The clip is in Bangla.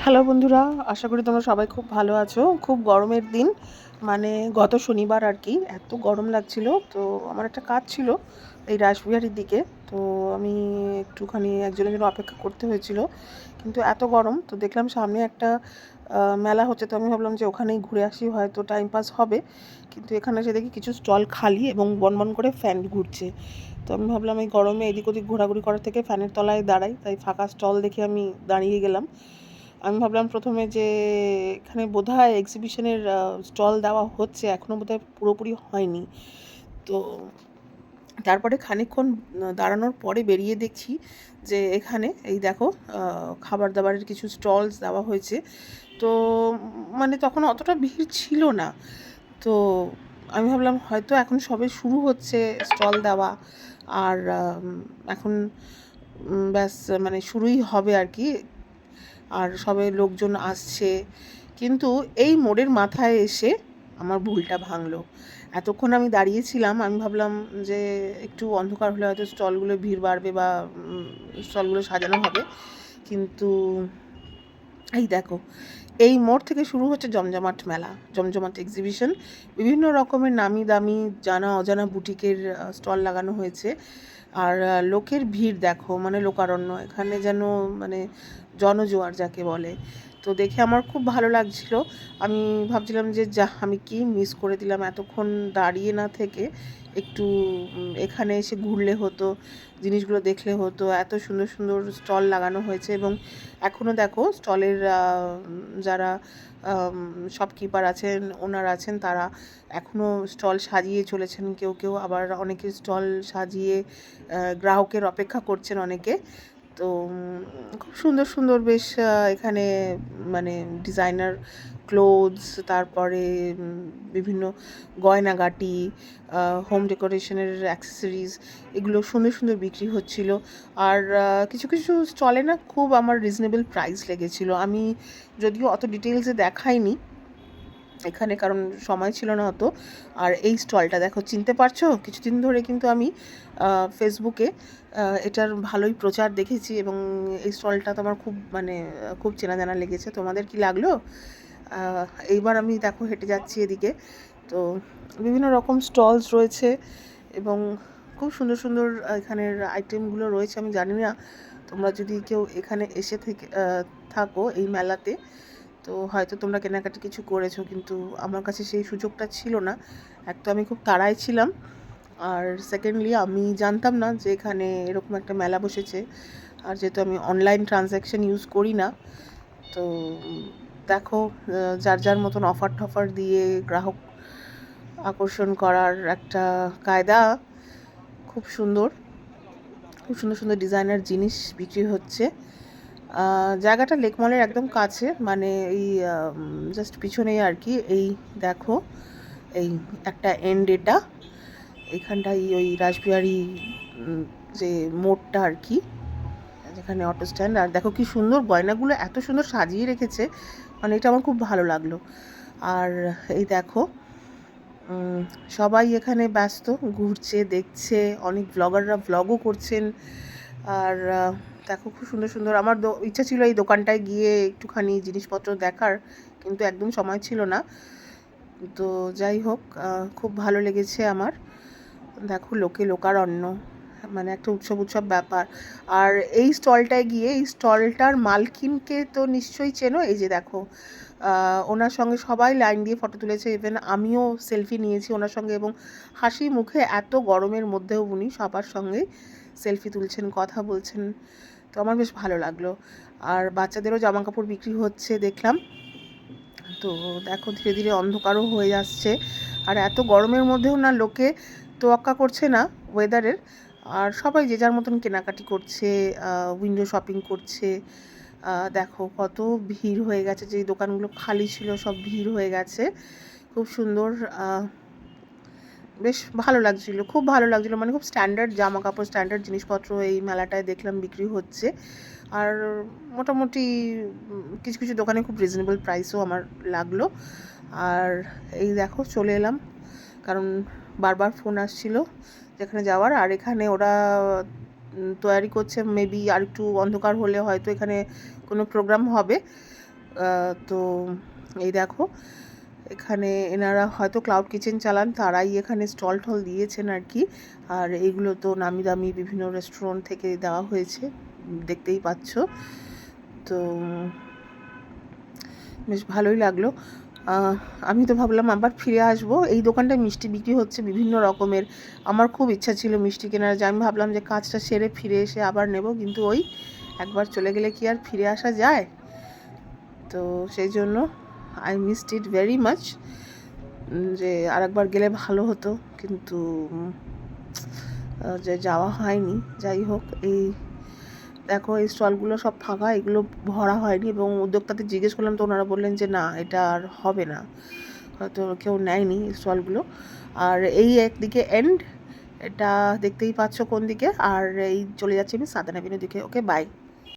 হ্যালো বন্ধুরা, আশা করি তোমরা সবাই খুব ভালো আছো। খুব গরমের দিন, মানে গত শনিবার আর কি, এত গরম লাগছিল। তো আমার একটা কাজ ছিল এই রাসবিহারীর দিকে। তো আমি একটুখানি একজনের জন্য অপেক্ষা করতে হয়েছিল, কিন্তু এত গরম তো দেখলাম সামনে একটা মেলা হচ্ছে। তো আমি ভাবলাম যে ওখানেই ঘুরে আসি, হয়তো টাইম পাস হবে। কিন্তু এখানে এসে দেখি কিছু স্টল খালি এবং বনবন করে ফ্যান ঘুরছে। তো আমি ভাবলাম এই গরমে এদিক ওদিক ঘোরাঘুরি করার থেকে ফ্যানের তলায় দাঁড়াই, তাই ফাঁকা স্টল দেখে আমি দাঁড়িয়ে গেলাম। আমি ভাবলাম প্রথমে যে এখানে বোধহয় এক্সিবিশনের স্টল দেওয়া হচ্ছে, এখনও বোধহয় পুরোপুরি হয়নি। তো তারপরে খানিকক্ষণ দাঁড়ানোর পরে বেরিয়ে দেখছি যে এখানে এই দেখো খাবার দাবারের কিছু স্টলস দেওয়া হয়েছে। তো মানে তখন অতটা ভিড় ছিল না। তো আমি ভাবলাম হয়তো এখন সবে শুরু হচ্ছে স্টল দেওয়া, আর এখন ব্যাস মানে শুরুই হবে আর কি, আর সবে লোকজন আসছে। কিন্তু এই মোড়ের মাথায় এসে আমার ভুলটা ভাঙলো। এতক্ষণ আমি দাঁড়িয়েছিলাম, আমি ভাবলাম যে একটু অন্ধকার হলে হয়তো স্টলগুলো ভিড় বাড়বে বা স্টলগুলো সাজানো হবে। কিন্তু এই দেখো, এই মোড় থেকে শুরু হচ্ছে জমজমাট মেলা, জমজমাট এক্সিবিশন। বিভিন্ন রকমের নামি দামি জানা অজানা বুটিকের স্টল লাগানো হয়েছে। আর লোকের ভিড় দেখো, মানে লোকারণ্য এখানে, যেন মানে জনজোয়ার যাকে বলে। তো দেখে আমার খুব ভালো লাগছিল। আমি ভাবছিলাম যে আমি কি মিস করে দিলাম, এতক্ষণ দাঁড়িয়ে না থেকে একটু এখানে এসে ঘুরলে হতো, জিনিসগুলো দেখলে হতো। এত সুন্দর সুন্দর স্টল লাগানো হয়েছে এবং এখনও দেখো স্টলের যারা শপকিপার আছেন, ওনার আছেন, তারা এখনও স্টল সাজিয়ে চলেছেন। কেউ কেউ আবার অনেকে স্টল সাজিয়ে গ্রাহকের অপেক্ষা করছেন অনেকে। তো খুব সুন্দর সুন্দর বেশ এখানে মানে ডিজাইনার ক্লোথস, তারপরে বিভিন্ন গয়নাগাটি, হোম ডেকোরেশনের অ্যাক্সেসরিজ, এগুলো সুন্দর সুন্দর বিক্রি হচ্ছিল। আর কিছু কিছু স্টলে না খুব আমার রিজনেবল প্রাইস লেগেছিল। আমি যদিও অত ডিটেলসে দেখাইনি এখানে, কারণ সময় ছিল না অত। আর এই স্টলটা দেখো, চিনতে পারছো? কিছুদিন ধরে কিন্তু আমি ফেসবুকে এটার ভালোই প্রচার দেখেছি এবং এই স্টলটা তো আমার খুব মানে খুব চেনা জানা লেগেছে। তোমাদের কি লাগলো? এইবার আমি দেখো হেঁটে যাচ্ছি এদিকে, তো বিভিন্ন রকম স্টলস রয়েছে এবং খুব সুন্দর সুন্দর এখানের আইটেমগুলো রয়েছে। আমি জানি না তোমরা যদি কেউ এখানে এসে থেকে থাকো এই মেলাতে, তো হয়তো তোমরা কেনাকাটি কিছু করেছো, কিন্তু আমার কাছে সেই সুযোগটা ছিল না। এক তো আমি খুব তাড়ায় ছিলাম, আর সেকেন্ডলি আমি জানতাম না যে এখানে এরকম একটা মেলা বসেছে। আর যেহেতু আমি অনলাইন ট্রানজ্যাকশন ইউজ করি না, তো দেখো যার যার মতন অফার টফার দিয়ে গ্রাহক আকর্ষণ করার একটা কায়দা। খুব সুন্দর, খুব সুন্দর সুন্দর ডিজাইনার জিনিস বিক্রি হচ্ছে। জায়গাটা লেক মলের একদম কাছে, মানে এই জাস্ট পিছনেই আর কি। এই দেখো, এই একটা এন্ড, এটা এখানটাই ওই রাসবিহারী যে মোড়টা আর কি, যেখানে অটো স্ট্যান্ড। আর দেখো কি সুন্দর গয়নাগুলো এত সুন্দর সাজিয়ে রেখেছে, মানে এটা আমার খুব ভালো লাগলো। আর এই দেখো সবাই এখানে ব্যস্ত, ঘুরছে, দেখছে, অনেক ব্লগাররা ব্লগও করছেন। আর দেখো খুব সুন্দর সুন্দর, আমার ইচ্ছা ছিল এই দোকানটায় গিয়ে একটুখানি জিনিসপত্র দেখার, কিন্তু একদম সময় ছিল না। তো যাই হোক, খুব ভালো লেগেছে আমার। দেখো লোকে লোকারণ্য, মানে একটা উৎসব উৎসব ব্যাপার। আর এই স্টলটায় গিয়ে, এই স্টলটার মালকিনকে তো নিশ্চয়ই চেনো। এই যে দেখো, ওনার সঙ্গে সবাই লাইন দিয়ে ফটো তুলেছে, ইভেন আমিও সেলফি নিয়েছি ওনার সঙ্গে, এবং হাসি মুখে এত গরমের মধ্যেও উনি সবার সঙ্গে সেলফি তুলছেন, কথা বলছেন। তো আমার বেশ ভালো লাগলো। আর বাচ্চাদেরও জামা কাপড় বিক্রি হচ্ছে দেখলাম। তো দেখো ধীরে ধীরে অন্ধকারও হয়ে আসছে, আর এত গরমের মধ্যেও না লোকে তোয়াক্কা করছে না ওয়েদারের। আর সবাই যে যার মতন কেনাকাটি করছে, উইন্ডো শপিং করছে। দেখো কত ভিড় হয়ে গেছে, যে দোকানগুলো খালি ছিল সব ভিড় হয়ে গেছে। খুব সুন্দর, বেশ ভালো লাগছিল, খুব ভালো লাগছিলো। মানে খুব স্ট্যান্ডার্ড জামা কাপড়, স্ট্যান্ডার্ড জিনিসপত্র এই মেলাটায় দেখলাম বিক্রি হচ্ছে। আর মোটামুটি কিছু কিছু দোকানে খুব রিজনেবল প্রাইসও আমার লাগলো। আর এই দেখো চলে এলাম, কারণ বারবার ফোন আসছিল যেখানে যাওয়ার। আর এখানে ওরা তৈরি করছে, মেবি আর একটু অন্ধকার হলে হয়তো এখানে কোনো প্রোগ্রাম হবে। তো এই দেখো, এখানে এনারা হয়তো ক্লাউড কিচেন চালান, তারাই এখানে স্টল টল দিয়েছেন আর কি। আর এইগুলো তো নামি দামি বিভিন্ন রেস্টুরেন্ট থেকে দেওয়া হয়েছে, দেখতেই পাচ্ছ। তো বেশ ভালোই লাগলো। আমি তো ভাবলাম আবার ফিরে আসবো। এই দোকানটায় মিষ্টি বিক্রি হচ্ছে বিভিন্ন রকমের। আমার খুব ইচ্ছা ছিল মিষ্টি কেনার, যে আমি ভাবলাম যে কাজটা সেরে ফিরে এসে আবার নেব, কিন্তু ওই একবার চলে গেলে কি আর ফিরে আসা যায়? তো সেই জন্য I missed it very much, যে আরেকবার গেলে ভালো হতো, কিন্তু যে যাওয়া হয়নি। যাই হোক, এই দেখো এই স্টলগুলো সব ফাঁকা, এগুলো ভরা হয়নি। এবং উদ্যোক্তাদের জিজ্ঞেস করলাম, তো ওনারা বললেন যে না, এটা আর হবে না, হয়তো কেউ নেয়নি স্টলগুলো। আর এই একদিকে এন্ড, এটা দেখতেই পাচ্ছ কোন দিকে। আর এই চলে যাচ্ছি আমি সাদান অ্যাভিনিউর দিকে। ওকে, বাই।